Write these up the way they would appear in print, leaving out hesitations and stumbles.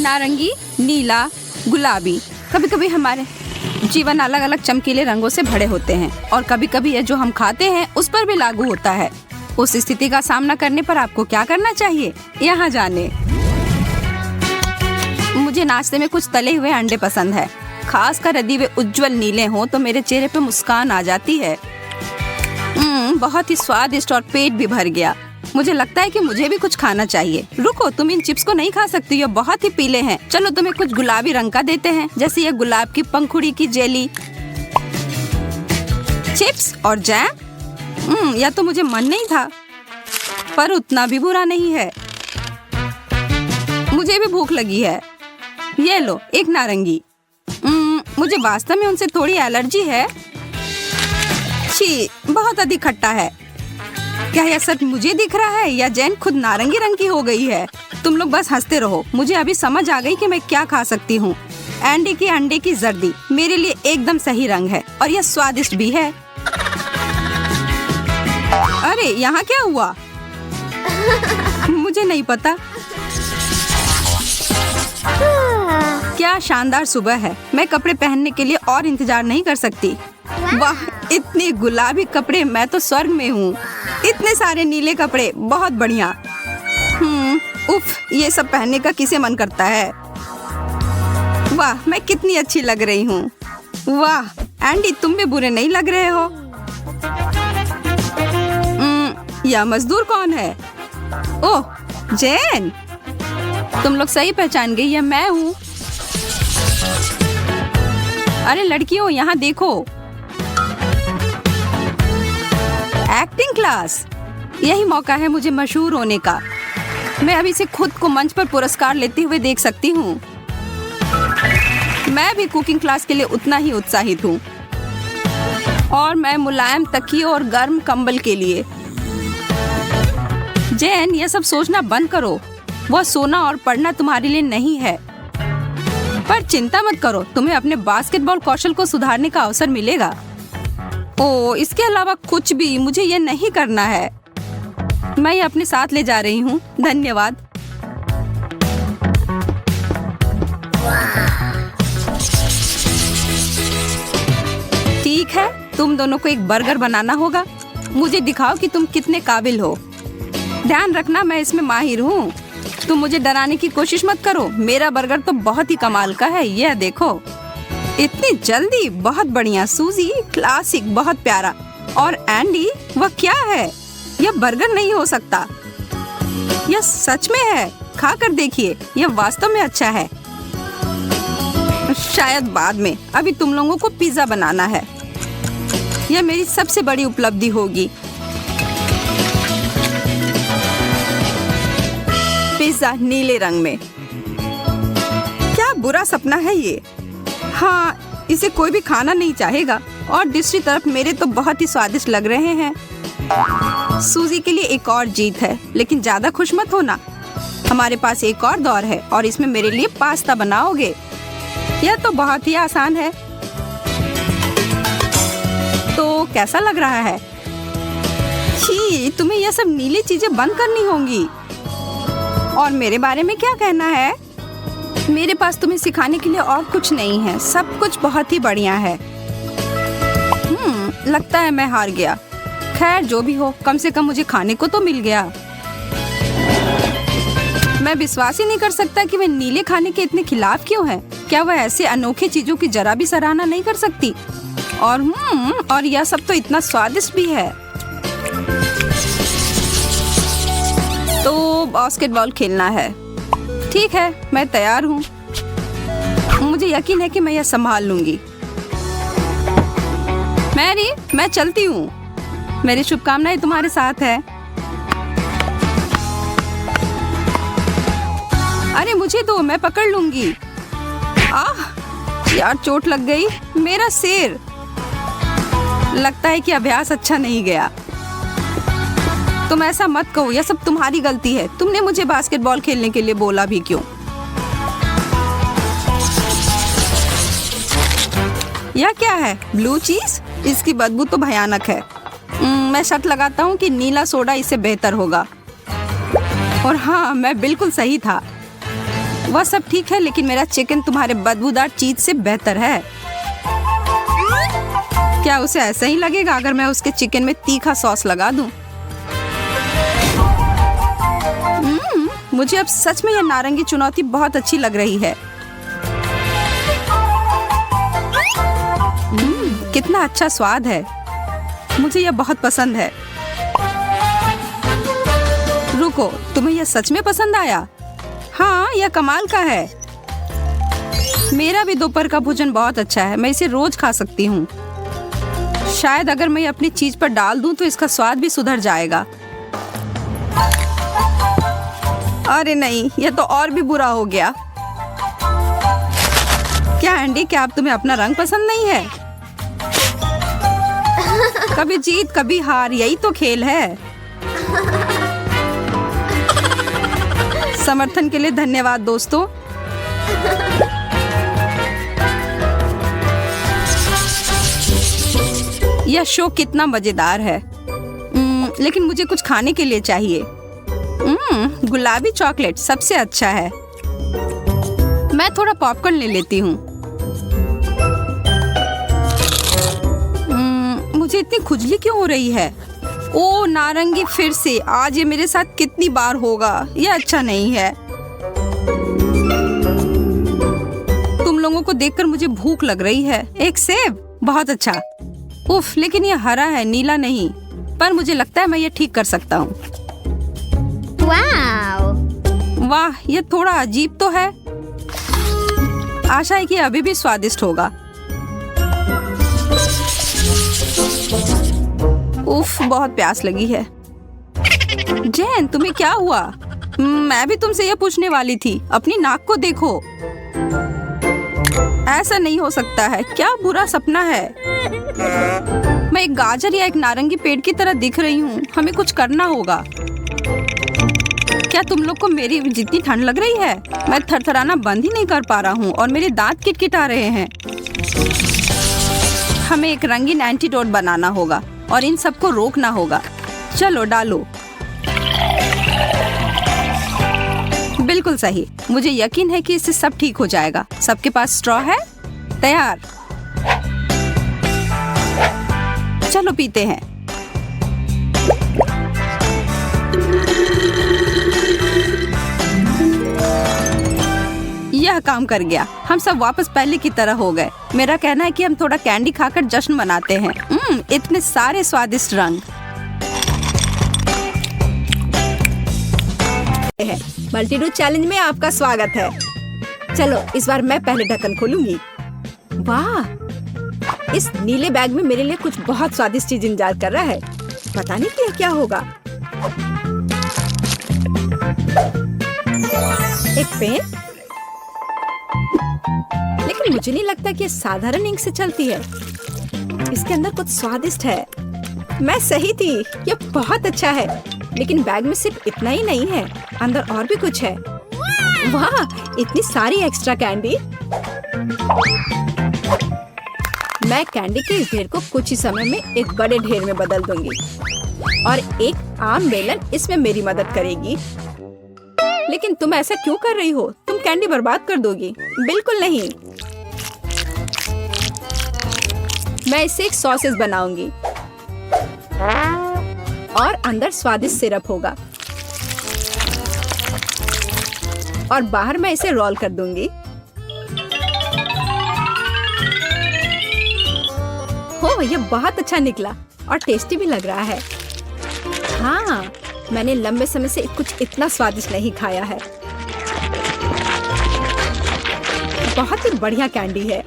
नारंगी, नीला, गुलाबी। कभी कभी हमारे जीवन अलग अलग चमकीले रंगों से भरे होते हैं और कभी कभी यह जो हम खाते हैं उस पर भी लागू होता है। उस स्थिति का सामना करने पर आपको क्या करना चाहिए, यहाँ जाने। मुझे नाश्ते में कुछ तले हुए अंडे पसंद है, खासकर यदि वे उज्जवल नीले हों तो मेरे चेहरे पे मुस्कान आ जाती है। बहुत ही स्वादिष्ट और पेट भी भर गया। मुझे लगता है कि मुझे भी कुछ खाना चाहिए। रुको, तुम इन चिप्स को नहीं खा सकती, ये बहुत ही पीले हैं। चलो तुम्हें कुछ गुलाबी रंग का देते हैं, जैसे ये गुलाब की पंखुड़ी की जेली। चिप्स और जैम, या तो मुझे मन नहीं था, पर उतना भी बुरा नहीं है। मुझे भी भूख लगी है। ये लो एक नारंगी। मुझे वास्तव में उनसे थोड़ी एलर्जी है। छी, बहुत अधिक खट्टा है। क्या यह सच मुझे दिख रहा है या जैन खुद नारंगी रंग की हो गई है? तुम लोग बस हंसते रहो। मुझे अभी समझ आ गई कि मैं क्या खा सकती हूँ। एंडी की अंडे की जर्दी मेरे लिए एकदम सही रंग है और यह स्वादिष्ट भी है। अरे यहाँ क्या हुआ? मुझे नहीं पता। क्या शानदार सुबह है। मैं कपड़े पहनने के लिए और इंतजार नहीं कर सकती। वाह, इतने गुलाबी कपड़े, मैं तो स्वर्ग में हूँ। इतने सारे नीले कपड़े, बहुत बढ़िया। उफ, ये सब पहनने का किसे मन करता है। वाह, मैं कितनी अच्छी लग रही हूँ। वाह एंडी, तुम भी बुरे नहीं लग रहे हो। यह मजदूर कौन है? ओह, जैन, तुम लोग सही पहचान गई, यह मैं हूँ। अरे लड़कियों, यहाँ देखो। एक्टिंग क्लास, यही मौका है मुझे मशहूर होने का। मैं अभी से खुद को मंच पर पुरस्कार लेते हुए देख सकती हूँ। मैं भी कुकिंग क्लास के लिए उतना ही उत्साहित हूँ, और मैं मुलायम तकिए और गर्म कंबल के लिए। जैन, ये सब सोचना बंद करो। वह सोना और पढ़ना तुम्हारे लिए नहीं है। पर चिंता मत करो, तुम्हें अपने बास्केटबॉल कौशल को सुधारने का अवसर मिलेगा। ओह, इसके अलावा कुछ भी मुझे ये नहीं करना है। मैं ये अपने साथ ले जा रही हूँ। धन्यवाद। ठीक है, तुम दोनों को एक बर्गर बनाना होगा। मुझे दिखाओ कि तुम कितने काबिल हो। ध्यान रखना, मैं इसमें माहिर हूँ। तुम मुझे डराने की कोशिश मत करो। मेरा बर्गर तो बहुत ही कमाल का है। यह देखो, इतनी जल्दी, बहुत बढ़िया। सूजी, क्लासिक, बहुत प्यारा। और एंडी, वह क्या है? यह बर्गर नहीं हो सकता। यह सच में है। खाकर देखिए, यह वास्तव में अच्छा है। शायद बाद में। अभी तुम लोगों को पिज्जा बनाना है। यह मेरी सबसे बड़ी उपलब्धि होगी। पिज्जा नीले रंग में। क्या बुरा सपना है ये। हाँ, इसे कोई भी खाना नहीं चाहेगा। और दूसरी तरफ मेरे तो बहुत ही स्वादिष्ट लग रहे हैं। सूजी के लिए एक और जीत है, लेकिन ज्यादा खुश मत होना। हमारे पास एक और दौर है और इसमें मेरे लिए पास्ता बनाओगे। यह तो बहुत ही आसान है। तो कैसा लग रहा है? छी, तुम्हें यह सब नीली चीजें बंद करनी होंगी। और मेरे बारे में क्या कहना है? मेरे पास तुम्हें सिखाने के लिए और कुछ नहीं है। सब कुछ बहुत ही बढ़िया है। लगता है मैं हार गया। खैर, जो भी हो, कम से कम मुझे खाने को तो मिल गया। मैं विश्वास ही नहीं कर सकता कि वह नीले खाने के इतने खिलाफ क्यों है। क्या वह ऐसे अनोखे चीजों की जरा भी सराहना नहीं कर सकती? और यह सब तो इतना स्वादिष्ट भी है। तो बास्केटबॉल खेलना है। ठीक है, मैं तैयार हूँ। मुझे यकीन है कि मैं यह संभाल लूंगी। मैरी, मैं चलती हूँ। मेरी शुभकामनाएं तुम्हारे साथ है। अरे मुझे दो, मैं पकड़ लूंगी। यार, चोट लग गई। मेरा सिर। लगता है कि अभ्यास अच्छा नहीं गया। तुम ऐसा मत कहो, यह सब तुम्हारी गलती है। तुमने मुझे बास्केटबॉल खेलने के लिए बोला भी क्यों? यह क्या है? ब्लू चीज? इसकी बदबू तो भयानक है। मैं शर्त लगाता हूँ कि नीला सोडा इससे बेहतर होगा। और हाँ, मैं बिल्कुल सही था। वह सब ठीक है, लेकिन मेरा चिकन तुम्हारे बदबूदार चीज से बेहतर है। क्या उसे ऐसा ही लगेगा अगर मैं उसके चिकन में तीखा सॉस लगा दूं? मुझे अब सच में यह नारंगी चुनौती बहुत अच्छी लग रही है। कितना अच्छा स्वाद है, मुझे यह बहुत पसंद है। रुको, तुम्हें यह सच में पसंद आया? हाँ, यह कमाल का है। मेरा भी दोपहर का भोजन बहुत अच्छा है, मैं इसे रोज खा सकती हूँ। शायद अगर मैं अपनी चीज पर डाल दूं तो इसका स्वाद भी सुधर जाएगा। अरे नहीं, यह तो और भी बुरा हो गया। क्या एंडी, क्या अब तुम्हें अपना रंग पसंद नहीं है? कभी जीत कभी हार, यही तो खेल है। समर्थन के लिए धन्यवाद दोस्तों। यह शो कितना मजेदार है। लेकिन मुझे कुछ खाने के लिए चाहिए। गुलाबी चॉकलेट सबसे अच्छा है। मैं थोड़ा पॉपकॉर्न ले लेती हूँ। मुझे इतनी खुजली क्यों हो रही है? ओ नारंगी, फिर से आज ये मेरे साथ कितनी बार होगा। यह अच्छा नहीं है। तुम लोगों को देखकर मुझे भूख लग रही है। एक सेब, बहुत अच्छा। उफ, लेकिन यह हरा है, नीला नहीं। पर मुझे लगता है मैं ये ठीक कर सकता हूँ। वाह, यह थोड़ा अजीब तो है। आशा है कि अभी भी स्वादिष्ट होगा। उफ, बहुत प्यास लगी है। जैन, तुम्हें क्या हुआ? मैं भी तुमसे यह पूछने वाली थी। अपनी नाक को देखो। ऐसा नहीं हो सकता है। क्या बुरा सपना है। मैं एक गाजर या एक नारंगी पेड़ की तरह दिख रही हूँ। हमें कुछ करना होगा। क्या तुम लोग को मेरी जितनी ठंड लग रही है? मैं थरथराना बंद ही नहीं कर पा रहा हूँ और मेरे दांत किटकिटा रहे हैं। हमें एक रंगीन एंटीडोट बनाना होगा और इन सबको रोकना होगा। चलो डालो। बिल्कुल सही। मुझे यकीन है कि इससे सब ठीक हो जाएगा। सबके पास स्ट्रॉ है? तैयार। चलो पीते हैं। यह काम कर गया। हम सब वापस पहले की तरह हो गए। मेरा कहना है कि हम थोड़ा कैंडी खाकर जश्न मनाते हैं। इतने सारे स्वादिष्ट रंग। मल्टीडू चैलेंज में आपका स्वागत है। चलो इस बार मैं पहले ढक्कन खोलूंगी। वाह, इस नीले बैग में मेरे लिए कुछ बहुत स्वादिष्ट चीज इंतजार कर रहा है। पता नहीं कि क्या होगा। एक पेन, लेकिन मुझे नहीं लगता कि ये साधारण इंक से चलती है। इसके अंदर कुछ स्वादिष्ट है। मैं सही थी, ये बहुत अच्छा है। लेकिन बैग में सिर्फ इतना ही नहीं है, अंदर और भी कुछ है। वाह, इतनी सारी एक्स्ट्रा कैंडी। मैं कैंडी के इस ढेर को कुछ ही समय में एक बड़े ढेर में बदल दूंगी और एक आम बेलन इसमें मेरी मदद करेगी। लेकिन तुम ऐसा क्यों कर रही हो? तुम कैंडी बर्बाद कर दोगी। बिल्कुल नहीं। मैं इससे एक सॉसेज बनाऊंगी और अंदर स्वादिष्ट सिरप होगा और बाहर मैं इसे रोल कर दूंगी। हो, ये बहुत अच्छा निकला और टेस्टी भी लग रहा है। हाँ, मैंने लंबे समय से कुछ इतना स्वादिष्ट नहीं खाया है। बहुत ही बढ़िया कैंडी है।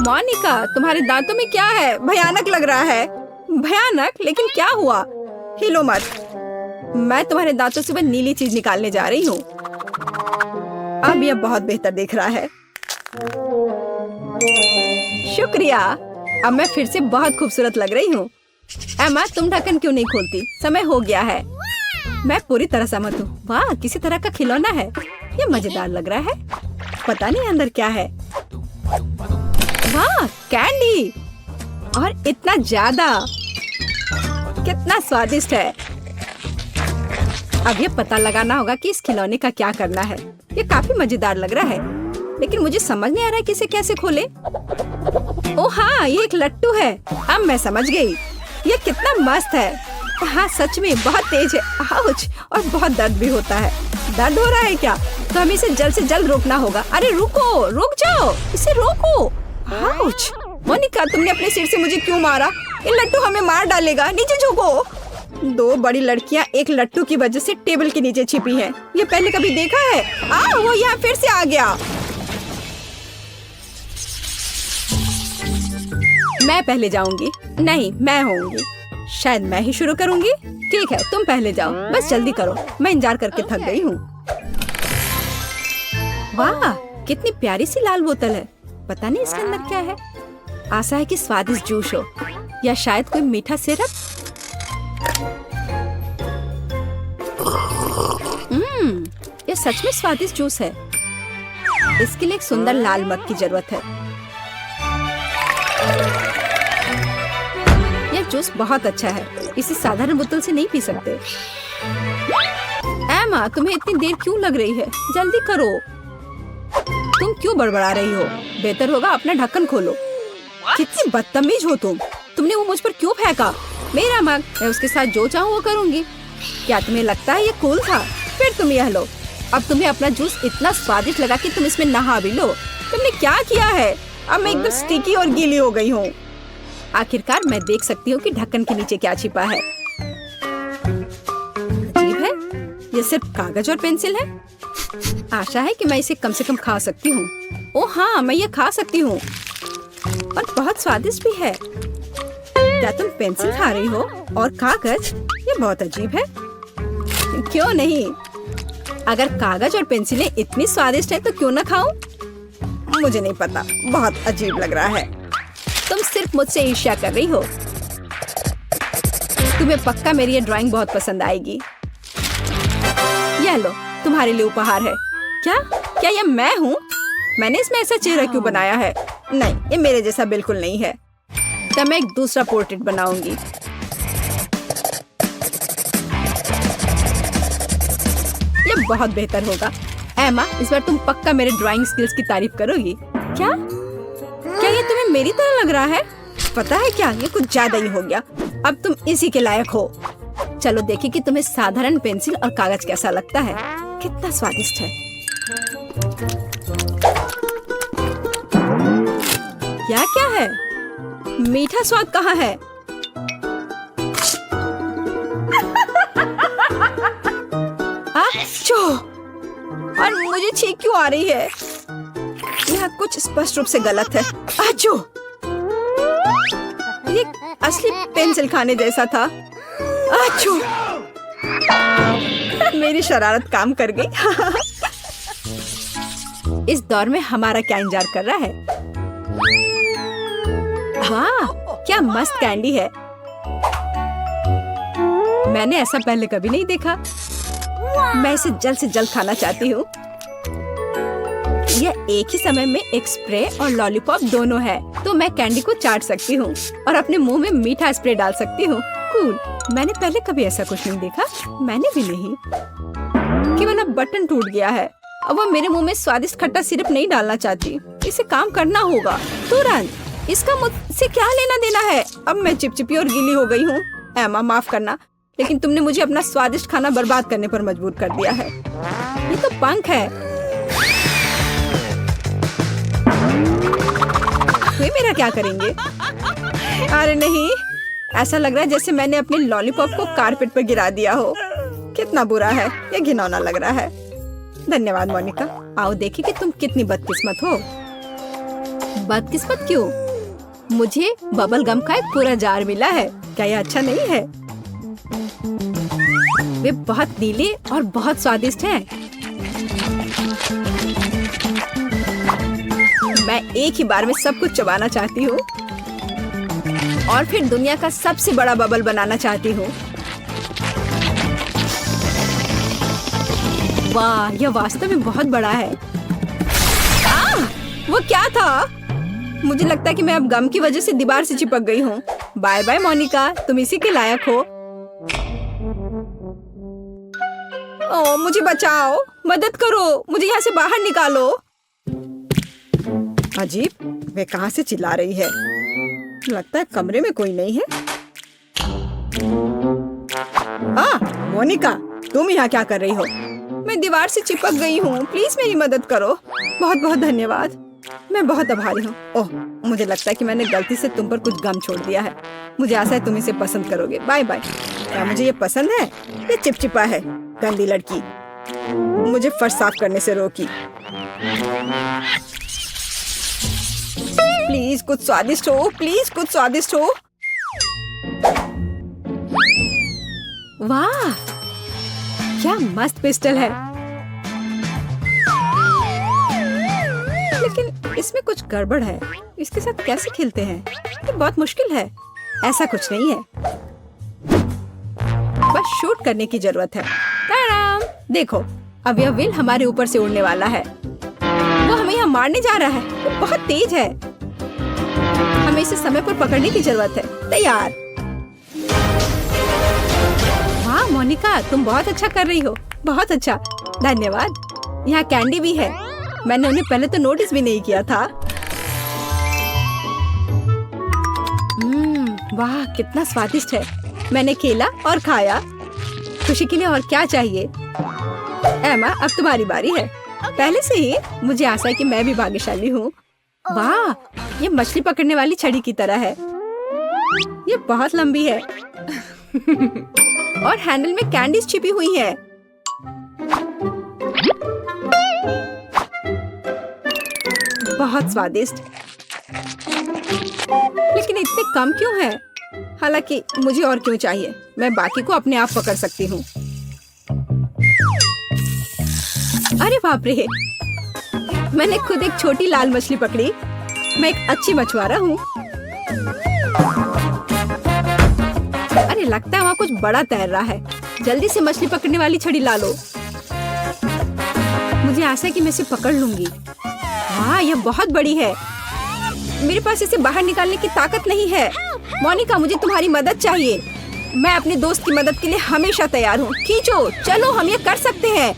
मोनिका, तुम्हारे दांतों में क्या है? भयानक लग रहा है। भयानक? लेकिन क्या हुआ? हिलो मत। मैं तुम्हारे दांतों से वह नीली चीज निकालने जा रही हूँ। अब यह बहुत बेहतर दिख रहा है। शुक्रिया। अब मैं फिर से बहुत खूबसूरत लग रही हूँ। एमा, तुम ढक्कन क्यों नहीं खोलती? समय हो गया है। मैं पूरी तरह सहमत हूँ। वाह, किसी तरह का खिलौना है। ये मजेदार लग रहा है। पता नहीं अंदर क्या है। वाह, कैंडी, और इतना ज्यादा। कितना स्वादिष्ट है। अब ये पता लगाना होगा कि इस खिलौने का क्या करना है। ये काफी मजेदार लग रहा है, लेकिन मुझे समझ नहीं आ रहा है कि इसे कैसे खोले। ओ हाँ, ये एक लट्टू है। अब मैं समझ गई। ये कितना मस्त है। हाँ सच में बहुत तेज है। आउच, और बहुत दर्द भी होता है। दर्द हो रहा है क्या? तो हमें इसे जल्द से जल्द रोकना होगा। अरे रुको, रुक जाओ, इसे रोको। आउच, मोनिका तुमने अपने सिर से मुझे क्यों मारा? ये लट्टू हमें मार डालेगा। नीचे झुको। 2 बड़ी लड़कियां एक लट्टू की वजह से टेबल के नीचे छिपी हैं। ये पहले कभी देखा है? वो यहाँ फिर से आ गया। मैं पहले जाऊंगी। नहीं, मैं होंगी। शायद मैं ही शुरू करूंगी। ठीक है, तुम पहले जाओ। बस जल्दी करो, मैं इंतजार करके थक गई हूँ। वाह, कितनी प्यारी सी लाल बोतल है। पता नहीं इसके अंदर क्या है। आशा है कि स्वादिष्ट जूस हो, या शायद कोई मीठा सिरप। ये सच में स्वादिष्ट जूस है। इसके लिए एक सुंदर लाल मग की जरूरत है। यह जूस बहुत अच्छा है। इसे साधारण बोतल से नहीं पी सकते। एमा, तुम्हें इतनी देर क्यों लग रही है? जल्दी करो। तुम क्यों बड़बड़ा रही हो? बेहतर होगा अपना ढक्कन खोलो। कितनी बदतमीज हो तुम। तुमने वो मुझ पर क्यों फेंका? मेरा मग, मैं उसके साथ जो चाहूँ वो करूँगी। क्या तुम्हें लगता है ये कूल था? फिर तुम यह लो। अब तुम्हें अपना जूस इतना स्वादिष्ट लगा कि तुम इसमें नहा भी लो। तुमने क्या किया है? अब मैं एकदम स्टिकी और गीली हो गई हूँ। आखिरकार मैं देख सकती हूँ कि ढक्कन के नीचे क्या छिपा है। अजीब है, ये सिर्फ कागज और पेंसिल है। आशा है कि मैं इसे कम से कम खा सकती हूँ। ओह हाँ, मैं ये खा सकती हूँ, और बहुत स्वादिष्ट भी है। क्या तुम पेंसिल खा रही हो और कागज? ये बहुत अजीब है। क्यों नहीं? अगर कागज और पेंसिलें इतनी स्वादिष्ट हैं तो क्यों ना खाऊं? मुझे नहीं पता, बहुत अजीब लग रहा है। तुम सिर्फ मुझसे ईर्ष्या कर रही हो। तुम्हें पक्का मेरी ये ड्राइंग बहुत पसंद आएगी। यह लो, तुम्हारे लिए उपहार है। क्या ये मैं हूँ? मैंने इसमें ऐसा चेहरा क्यों बनाया है? नहीं, ये मेरे जैसा बिल्कुल नहीं है। तब मैं एक दूसरा पोर्ट्रेट बनाऊंगी। ये बहुत बेहतर होगा। एमा, इस बार तुम पक्का मेरे ड्राइंग स्किल्स की तारीफ करोगी। क्या ये तुम्हें मेरी तरह लग रहा है? पता है क्या, ये कुछ ज्यादा ही हो गया। अब तुम इसी के लायक हो। चलो देखिए कि तुम्हें साधारण पेंसिल और कागज कैसा लगता है। कितना स्वादिष्ट है। क्या है? मीठा स्वाद कहाँ है? और मुझे छींक क्यों आ रही है? यह कुछ स्पष्ट रूप से गलत है। आचो! ये असली पेंसिल खाने जैसा था। आचो! मेरी शरारत काम कर गई। इस दौर में हमारा क्या इंतजार कर रहा है? वाह, क्या मस्त कैंडी है। मैंने ऐसा पहले कभी नहीं देखा। मैं इसे जल्द से जल्द खाना चाहती हूँ। यह एक ही समय में एक स्प्रे और लॉलीपॉप दोनों है, तो मैं कैंडी को चाट सकती हूँ और अपने मुंह में मीठा स्प्रे डाल सकती हूँ। कूल। मैंने पहले कभी ऐसा कुछ नहीं देखा। मैंने भी नहीं। केवल अब बटन टूट गया है। अब वो मेरे मुंह में स्वादिष्ट खट्टा सिरप नहीं डालना चाहती। इसे काम करना होगा तुरंत। इसका मुझसे क्या लेना देना है? अब मैं चिपचिपी और गीली हो गई हूँ। एमा, माफ करना, लेकिन तुमने मुझे अपना स्वादिष्ट खाना बर्बाद करने पर मजबूर कर दिया है। ये तो पंख है। वे मेरा क्या करेंगे? अरे नहीं, ऐसा लग रहा है जैसे मैंने अपने लॉलीपॉप को कारपेट पर गिरा दिया हो। कितना बुरा है, ये घिनौना लग रहा है। धन्यवाद मोनिका। आओ देखिए कि तुम कितनी बदकिस्मत हो। बदकिस्मत क्यों? मुझे बबल गम का एक पूरा जार मिला है। क्या यह अच्छा नहीं है? वे बहुत नीले और बहुत स्वादिष्ट हैं। मैं एक ही बार में सब कुछ चबाना चाहती हूँ और फिर दुनिया का सबसे बड़ा बबल बनाना चाहती हूँ। वाह, यह वास्तव में बहुत बड़ा है। वो क्या था? मुझे लगता है कि मैं अब गम की वजह से दीवार से चिपक गई हूँ। बाय बाय मोनिका, तुम इसी के लायक हो। मुझे बचाओ, मदद करो, मुझे यहाँ से बाहर निकालो। अजीब, वे कहाँ से चिल्ला रही है? लगता है कमरे में कोई नहीं है। मोनिका, तुम यहाँ क्या कर रही हो? मैं दीवार से चिपक गई हूँ, प्लीज मेरी मदद करो। बहुत बहुत धन्यवाद, मैं बहुत आभारी हूँ। ओह, मुझे लगता है कि मैंने गलती से तुम पर कुछ गम छोड़ दिया है। मुझे आशा है तुम इसे पसंद करोगे। Bye bye. क्या मुझे ये पसंद है? ये चिपचिपा है, गंदी लड़की मुझे फर्श साफ करने से रोकी। प्लीज कुछ स्वादिष्ट हो, प्लीज कुछ स्वादिष्ट हो। वाह, क्या मस्त पिस्टल है। लेकिन इसमें कुछ गड़बड़ है। इसके साथ कैसे खेलते हैं? ये बहुत मुश्किल है। ऐसा कुछ नहीं है, बस शूट करने की जरूरत है। ताराम! देखो, अब यह व्हील हमारे ऊपर से उड़ने वाला है। वो हमें यहाँ मारने जा रहा है। वो बहुत तेज है। हमें इसे समय पर पकड़ने की जरूरत है। तैयार। वाह मोनिका, तुम बहुत अच्छा कर रही हो। बहुत अच्छा, धन्यवाद। यहाँ कैंडी भी है। मैंने उन्हें पहले तो नोटिस भी नहीं किया था। वाह, कितना स्वादिष्ट है। मैंने खेला और खाया। खुशी के लिए और क्या चाहिए? एमा, अब तुम्हारी बारी है। पहले से ही मुझे आशा है कि मैं भी भाग्यशाली हूँ। वाह, ये मछली पकड़ने वाली छड़ी की तरह है। ये बहुत लंबी है और हैंडल में कैंडीज छिपी हुई है। बहुत स्वादिष्ट, लेकिन इतने कम क्यों है? हालांकि मुझे और क्यों चाहिए? मैं बाकी को अपने आप पकड़ सकती हूँ। अरे बाप रे, मैंने खुद एक छोटी लाल मछली पकड़ी। मैं एक अच्छी मछुआरा हूँ। अरे लगता है वहाँ कुछ बड़ा तैर रहा है। जल्दी से मछली पकड़ने वाली छड़ी ला लो। मुझे आशा है कि मैं इसे पकड़ लूंगी। हाँ, यह बहुत बड़ी है। मेरे पास इसे बाहर निकालने की ताकत नहीं है। मोनिका, मुझे तुम्हारी मदद चाहिए। मैं अपने दोस्त की मदद के लिए हमेशा तैयार हूँ। खींचो, चलो, हम ये कर सकते हैं।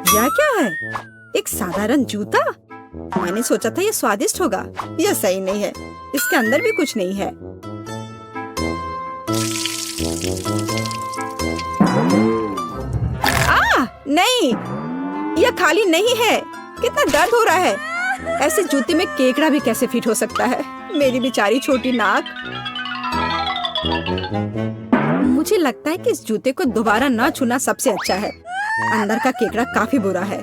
यह क्या है? एक साधारण जूता? मैंने सोचा था ये स्वादिष्ट होगा। यह सही नहीं है। इसके अंदर भी कुछ नहीं है। नहीं, यह खाली नहीं है। कितना दर्द हो रहा है। ऐसे जूते में केकड़ा भी कैसे फिट हो सकता है? मेरी बेचारी छोटी नाक। मुझे लगता है कि इस जूते को दोबारा ना छूना सबसे अच्छा है। अंदर का केकड़ा काफी बुरा है।